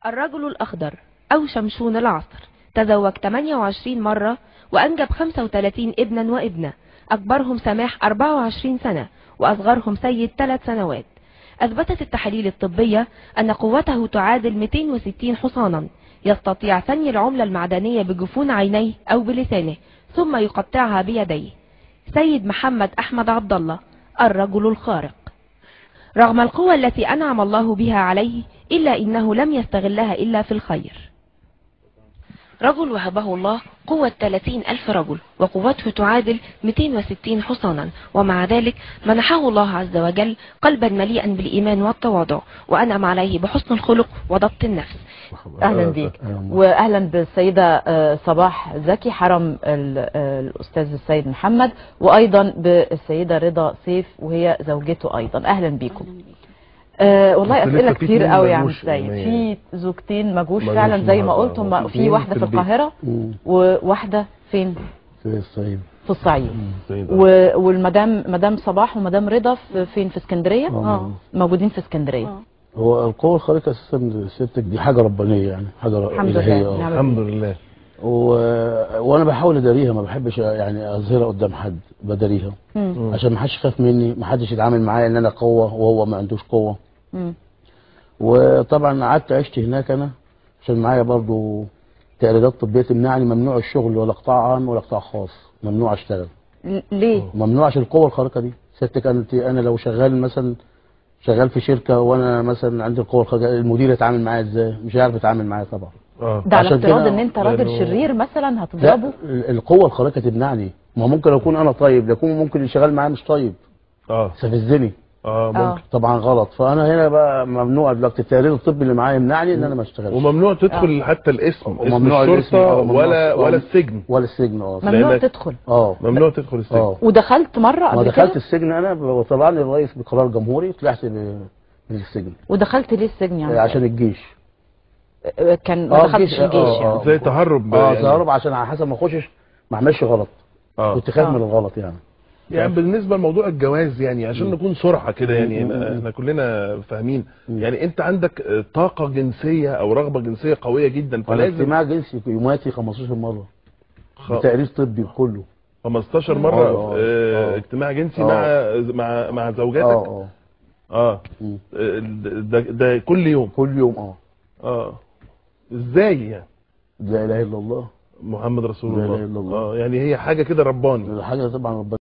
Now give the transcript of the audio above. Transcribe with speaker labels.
Speaker 1: الرجل الأخضر أو شمشون العصر تزوج 28 مرة وأنجب 35 ابنا وابنة، أكبرهم سماح 24 سنة وأصغرهم سيد 3 سنوات. أثبتت التحاليل الطبية أن قوته تعادل 260 حصانا، يستطيع ثني العملة المعدنية بجفون عينيه أو بلسانه ثم يقطعها بيديه. سيد محمد أحمد عبد الله، الرجل الخارق. رغم القوة التي أنعم الله بها عليه إلا إنه لم يستغلها إلا في الخير. رجل وهبه الله قوة 30,000 رجل وقوته تعادل 260 حصانا، ومع ذلك منحه الله عز وجل قلبا مليئا بالإيمان والتواضع، وأنعم عليه بحسن الخلق وضبط النفس.
Speaker 2: أهلا بيك وأهلا بالسيدة صباح زكي حرم الأستاذ السيد محمد، وأيضا بالسيدة رضا سيف وهي زوجته أيضا. أهلا بيكم. والله أسئلة كتير قوي يا عم السيد. في زوجتين مجوش فعلا زي ما قلت، هم في واحدة في القاهرة وواحدة فين؟
Speaker 3: في الصعيد.
Speaker 2: في الصعيد. والمدام صباح ومدام رضا فين؟ في اسكندرية. موجودين في اسكندرية.
Speaker 3: هو القوة الخارقة اساسا ستك دي حاجة ربانية، يعني حاجة إلهية.
Speaker 4: الحمد لله.
Speaker 3: وانا بحاول اداريها، ما بحبش يعني اظهرها قدام حد، بداريها عشان ما حدش يخاف مني، ما حدش يتعامل معايا ان انا قوة وهو ما عندوش قوة. وطبعا قعدت عشت هناك انا عشان معايا برضو تقريرات طبية تمنعني، ممنوع الشغل ولا قطاع عام ولا قطاع خاص، ممنوع اشتغل.
Speaker 2: ليه؟
Speaker 3: ممنوع عشان القوة الخارقة دي. ستك انا لو شغال مثلا شغال في شركة وانا مثلا عندي القوة الخارقة، المدير يتعامل معايا ازاي؟ مش هيعرف يتعامل معايا طبعا.
Speaker 2: ده على افتراض ان انت راجل شرير مثلا هتضربه؟
Speaker 3: القوة الخارقة تمنعني. ما ممكن اكون انا طيب، لكن ممكن اللي شغال معايا مش طيب. يستفزني.
Speaker 4: ممكن.
Speaker 3: طبعا غلط. فانا هنا بقى ممنوع دلوقتي، التقرير الطبي اللي معايا يمنعني ان انا ما اشتغلش.
Speaker 4: وممنوع تدخل حتى اسم الشرطة ولا السجن.
Speaker 3: ولا السجن.
Speaker 2: ممنوع تدخل.
Speaker 4: ممنوع تدخل السجن.
Speaker 2: ودخلت مرة قبل كده؟
Speaker 3: ما دخلت السجن انا، وطلعني الرئيس بقرار جمهوري، طلعت من السجن.
Speaker 2: ودخلت ليه السجن يعني؟
Speaker 3: عشان الجيش.
Speaker 2: كان ما دخلتش الجيش يعني.
Speaker 4: زي تهرب.
Speaker 3: تهرب عشان على حسب ما اخشش ما اعملش غلط. كنت خايف من الغلط يعني.
Speaker 4: يعني بالنسبه لموضوع الجواز، يعني عشان نكون صراحه كده، يعني احنا كلنا فاهمين، يعني انت عندك طاقه جنسيه او رغبه جنسيه قويه جدا، فلازم
Speaker 3: اجتماع جنسي يوماتي 15 مره بتقرير طبي كله.
Speaker 4: 15 مره اجتماع جنسي مع زوجاتك. ده كل يوم.
Speaker 3: كل يوم.
Speaker 4: ازاي يعني؟
Speaker 3: لا اله الا الله
Speaker 4: محمد رسول الله.
Speaker 3: لا اله الا الله.
Speaker 4: يعني هي حاجه كده رباني.
Speaker 3: حاجه طبعا رباني.